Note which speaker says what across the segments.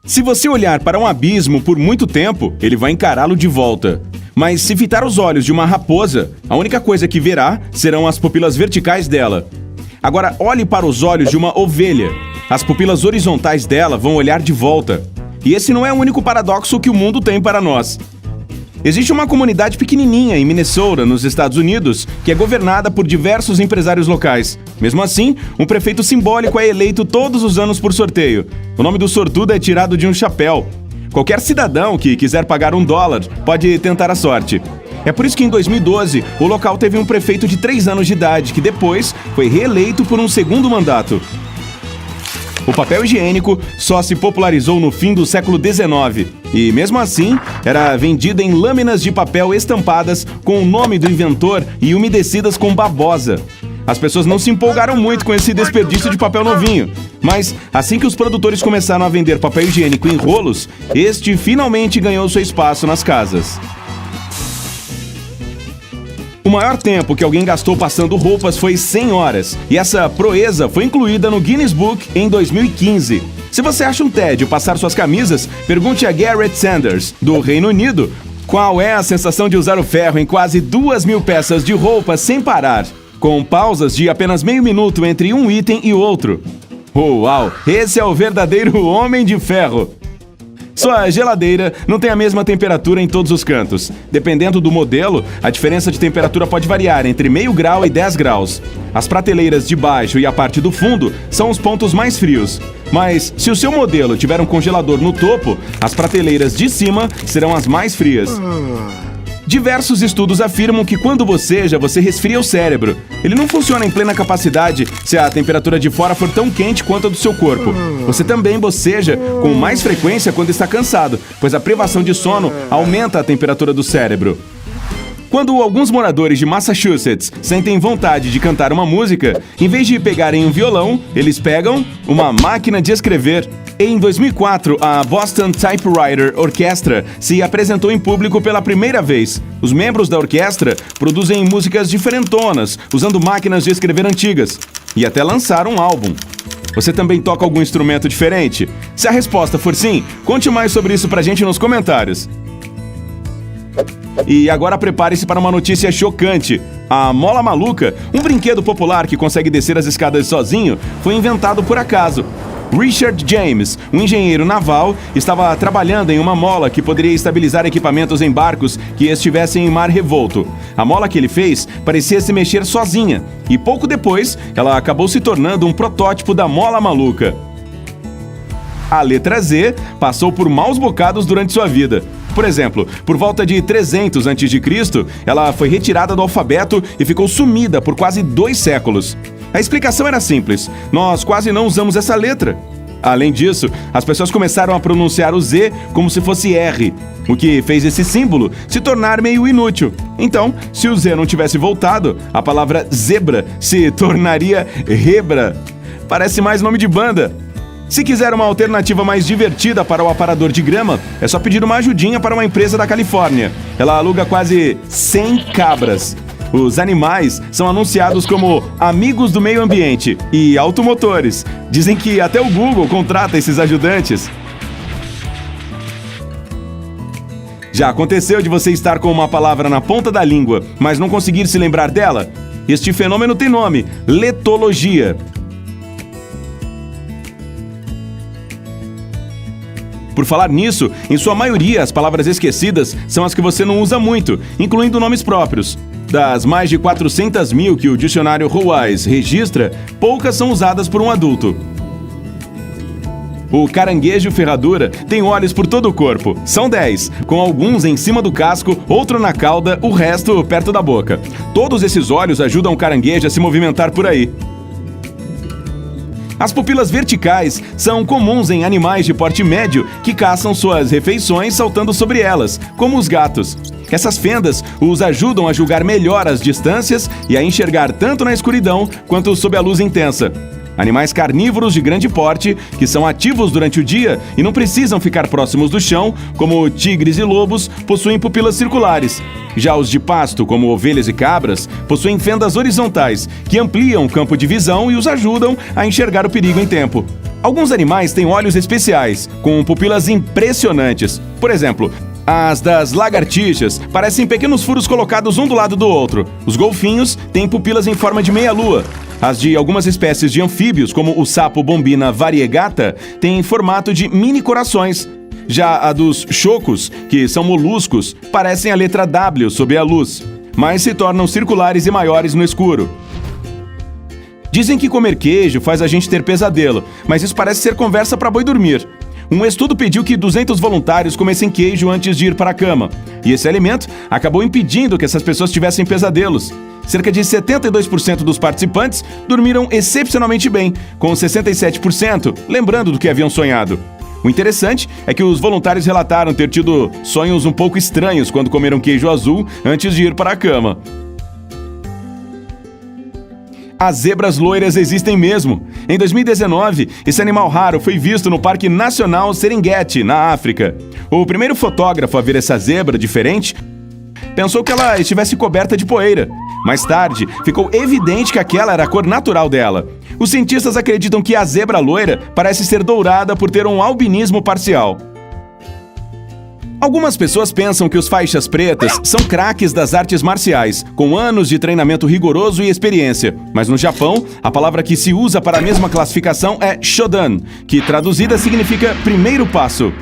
Speaker 1: Se você olhar para um abismo por muito tempo, ele vai encará-lo de volta. Mas se fitar os olhos de uma raposa, a única coisa que verá serão as pupilas verticais dela. Agora olhe para os olhos de uma ovelha. As pupilas horizontais dela vão olhar de volta. E esse não é o único paradoxo que o mundo tem para nós. Existe uma comunidade pequenininha em Minnesota, nos Estados Unidos, que é governada por diversos empresários locais. Mesmo assim, um prefeito simbólico é eleito todos os anos por sorteio. O nome do sortudo é tirado de um chapéu. Qualquer cidadão que quiser pagar $1 pode tentar a sorte. É por isso que em 2012, o local teve um prefeito de 3 anos de idade, que depois foi reeleito por um segundo mandato. O papel higiênico só se popularizou no fim do século XIX e, mesmo assim, era vendido em lâminas de papel estampadas com o nome do inventor e umedecidas com babosa. As pessoas não se empolgaram muito com esse desperdício de papel novinho, mas assim que os produtores começaram a vender papel higiênico em rolos, este finalmente ganhou seu espaço nas casas. O maior tempo que alguém gastou passando roupas foi 100 horas, e essa proeza foi incluída no Guinness Book em 2015. Se você acha um tédio passar suas camisas, pergunte a Garrett Sanders, do Reino Unido, qual é a sensação de usar o ferro em quase 2.000 peças de roupa sem parar, com pausas de apenas meio minuto entre um item e outro. Uau, esse é o verdadeiro homem de ferro! Sua geladeira não tem a mesma temperatura em todos os cantos. Dependendo do modelo, a diferença de temperatura pode variar entre meio grau e 10 graus. As prateleiras de baixo e a parte do fundo são os pontos mais frios. Mas, se o seu modelo tiver um congelador no topo, as prateleiras de cima serão as mais frias. Diversos estudos afirmam que quando boceja, você resfria o cérebro. Ele não funciona em plena capacidade se a temperatura de fora for tão quente quanto a do seu corpo. Você também boceja com mais frequência quando está cansado, pois a privação de sono aumenta a temperatura do cérebro. Quando alguns moradores de Massachusetts sentem vontade de cantar uma música, em vez de pegarem um violão, eles pegam uma máquina de escrever. Em 2004, a Boston Typewriter Orchestra se apresentou em público pela primeira vez. Os membros da orquestra produzem músicas diferentonas, usando máquinas de escrever antigas, e até lançaram um álbum. Você também toca algum instrumento diferente? Se a resposta for sim, conte mais sobre isso pra gente nos comentários. E agora prepare-se para uma notícia chocante. A mola maluca, um brinquedo popular que consegue descer as escadas sozinho, foi inventado por acaso. Richard James, um engenheiro naval, estava trabalhando em uma mola que poderia estabilizar equipamentos em barcos que estivessem em mar revolto. A mola que ele fez parecia se mexer sozinha, e pouco depois ela acabou se tornando um protótipo da mola maluca. A letra Z passou por maus bocados durante sua vida. Por exemplo, por volta de 300 a.C., ela foi retirada do alfabeto e ficou sumida por quase 2 séculos. A explicação era simples: nós quase não usamos essa letra. Além disso, as pessoas começaram a pronunciar o Z como se fosse R, o que fez esse símbolo se tornar meio inútil. Então, se o Z não tivesse voltado, a palavra zebra se tornaria rebra. Parece mais nome de banda. Se quiser uma alternativa mais divertida para o aparador de grama, é só pedir uma ajudinha para uma empresa da Califórnia. Ela aluga quase 100 cabras. Os animais são anunciados como amigos do meio ambiente e automotores. Dizem que até o Google contrata esses ajudantes. Já aconteceu de você estar com uma palavra na ponta da língua, mas não conseguir se lembrar dela? Este fenômeno tem nome: letologia. Por falar nisso, em sua maioria, as palavras esquecidas são as que você não usa muito, incluindo nomes próprios. Das mais de 400 mil que o dicionário Wise registra, poucas são usadas por um adulto. O caranguejo ferradura tem olhos por todo o corpo. São 10, com alguns em cima do casco, outro na cauda, o resto perto da boca. Todos esses olhos ajudam o caranguejo a se movimentar por aí. As pupilas verticais são comuns em animais de porte médio que caçam suas refeições saltando sobre elas, como os gatos. Essas fendas os ajudam a julgar melhor as distâncias e a enxergar tanto na escuridão quanto sob a luz intensa. Animais carnívoros de grande porte, que são ativos durante o dia e não precisam ficar próximos do chão, como tigres e lobos, possuem pupilas circulares. Já os de pasto, como ovelhas e cabras, possuem fendas horizontais, que ampliam o campo de visão e os ajudam a enxergar o perigo em tempo. Alguns animais têm olhos especiais, com pupilas impressionantes. Por exemplo, as das lagartixas parecem pequenos furos colocados um do lado do outro. Os golfinhos têm pupilas em forma de meia-lua. As de algumas espécies de anfíbios, como o sapo bombina variegata, têm formato de mini corações. Já a dos chocos, que são moluscos, parecem a letra W sob a luz, mas se tornam circulares e maiores no escuro. Dizem que comer queijo faz a gente ter pesadelo, mas isso parece ser conversa para boi dormir. Um estudo pediu que 200 voluntários comessem queijo antes de ir para a cama, e esse alimento acabou impedindo que essas pessoas tivessem pesadelos. Cerca de 72% dos participantes dormiram excepcionalmente bem, com 67% lembrando do que haviam sonhado. O interessante é que os voluntários relataram ter tido sonhos um pouco estranhos quando comeram queijo azul antes de ir para a cama. As zebras loiras existem mesmo. Em 2019, esse animal raro foi visto no Parque Nacional Serengeti, na África. O primeiro fotógrafo a ver essa zebra diferente pensou que ela estivesse coberta de poeira. Mais tarde, ficou evidente que aquela era a cor natural dela. Os cientistas acreditam que a zebra loira parece ser dourada por ter um albinismo parcial. Algumas pessoas pensam que os faixas pretas são craques das artes marciais, com anos de treinamento rigoroso e experiência. Mas no Japão, a palavra que se usa para a mesma classificação é Shodan, que traduzida significa primeiro passo.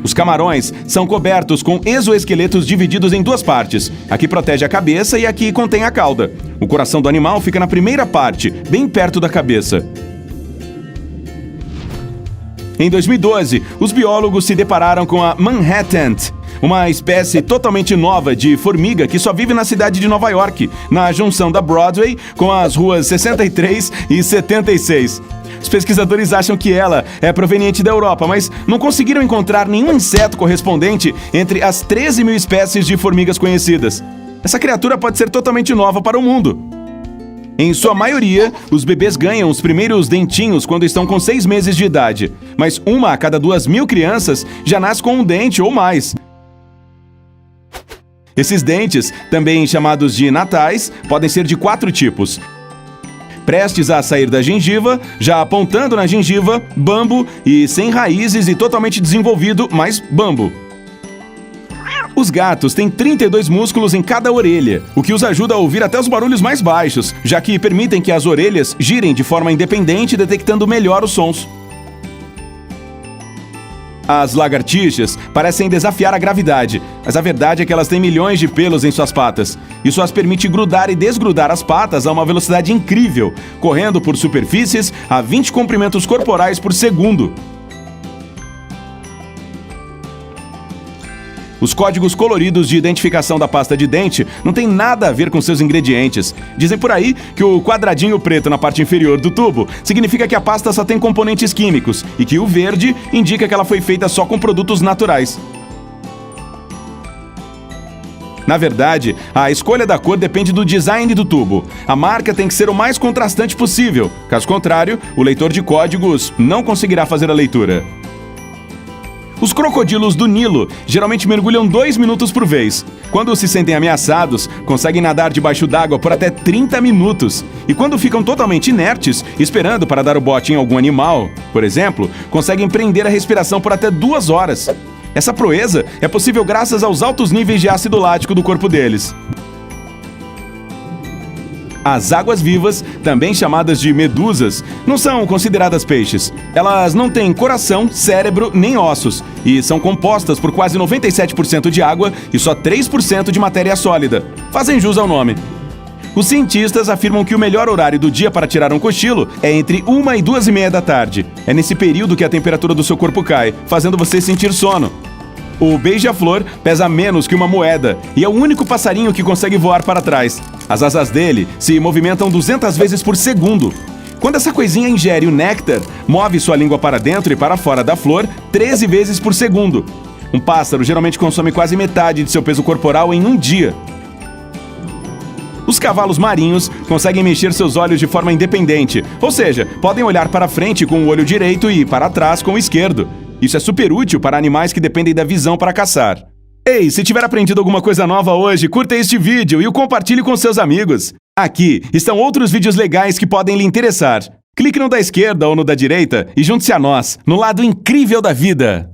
Speaker 1: Os camarões são cobertos com exoesqueletos divididos em duas partes. A que protege a cabeça e a que contém a cauda. O coração do animal fica na primeira parte, bem perto da cabeça. Em 2012, os biólogos se depararam com a Manhattan, uma espécie totalmente nova de formiga que só vive na cidade de Nova York, na junção da Broadway com as ruas 63 e 76. Os pesquisadores acham que ela é proveniente da Europa, mas não conseguiram encontrar nenhum inseto correspondente entre as 13 mil espécies de formigas conhecidas. Essa criatura pode ser totalmente nova para o mundo. Em sua maioria, os bebês ganham os primeiros dentinhos quando estão com 6 meses de idade, mas uma a cada 2.000 crianças já nasce com um dente ou mais. Esses dentes, também chamados de natais, podem ser de 4 tipos. Prestes a sair da gengiva, já apontando na gengiva, bambo, e sem raízes e totalmente desenvolvido, mas bambo. Os gatos têm 32 músculos em cada orelha, o que os ajuda a ouvir até os barulhos mais baixos, já que permitem que as orelhas girem de forma independente, detectando melhor os sons. As lagartixas parecem desafiar a gravidade, mas a verdade é que elas têm milhões de pelos em suas patas. Isso as permite grudar e desgrudar as patas a uma velocidade incrível, correndo por superfícies a 20 comprimentos corporais por segundo. Os códigos coloridos de identificação da pasta de dente não têm nada a ver com seus ingredientes. Dizem por aí que o quadradinho preto na parte inferior do tubo significa que a pasta só tem componentes químicos e que o verde indica que ela foi feita só com produtos naturais. Na verdade, a escolha da cor depende do design do tubo. A marca tem que ser o mais contrastante possível. Caso contrário, o leitor de códigos não conseguirá fazer a leitura. Os crocodilos do Nilo geralmente mergulham 2 minutos por vez. Quando se sentem ameaçados, conseguem nadar debaixo d'água por até 30 minutos. E quando ficam totalmente inertes, esperando para dar o bote em algum animal, por exemplo, conseguem prender a respiração por até 2 horas. Essa proeza é possível graças aos altos níveis de ácido lático do corpo deles. As águas-vivas, também chamadas de medusas, não são consideradas peixes. Elas não têm coração, cérebro nem ossos e são compostas por quase 97% de água e só 3% de matéria sólida. Fazem jus ao nome. Os cientistas afirmam que o melhor horário do dia para tirar um cochilo é entre 1 e 2:30 da tarde. É nesse período que a temperatura do seu corpo cai, fazendo você sentir sono. O beija-flor pesa menos que uma moeda e é o único passarinho que consegue voar para trás. As asas dele se movimentam 200 vezes por segundo. Quando essa coisinha ingere o néctar, move sua língua para dentro e para fora da flor 13 vezes por segundo. Um pássaro geralmente consome quase metade de seu peso corporal em um dia. Os cavalos marinhos conseguem mexer seus olhos de forma independente, ou seja, podem olhar para frente com o olho direito e para trás com o esquerdo. Isso é super útil para animais que dependem da visão para caçar. Ei, se tiver aprendido alguma coisa nova hoje, curta este vídeo e o compartilhe com seus amigos. Aqui estão outros vídeos legais que podem lhe interessar. Clique no da esquerda ou no da direita e junte-se a nós, no lado incrível da vida.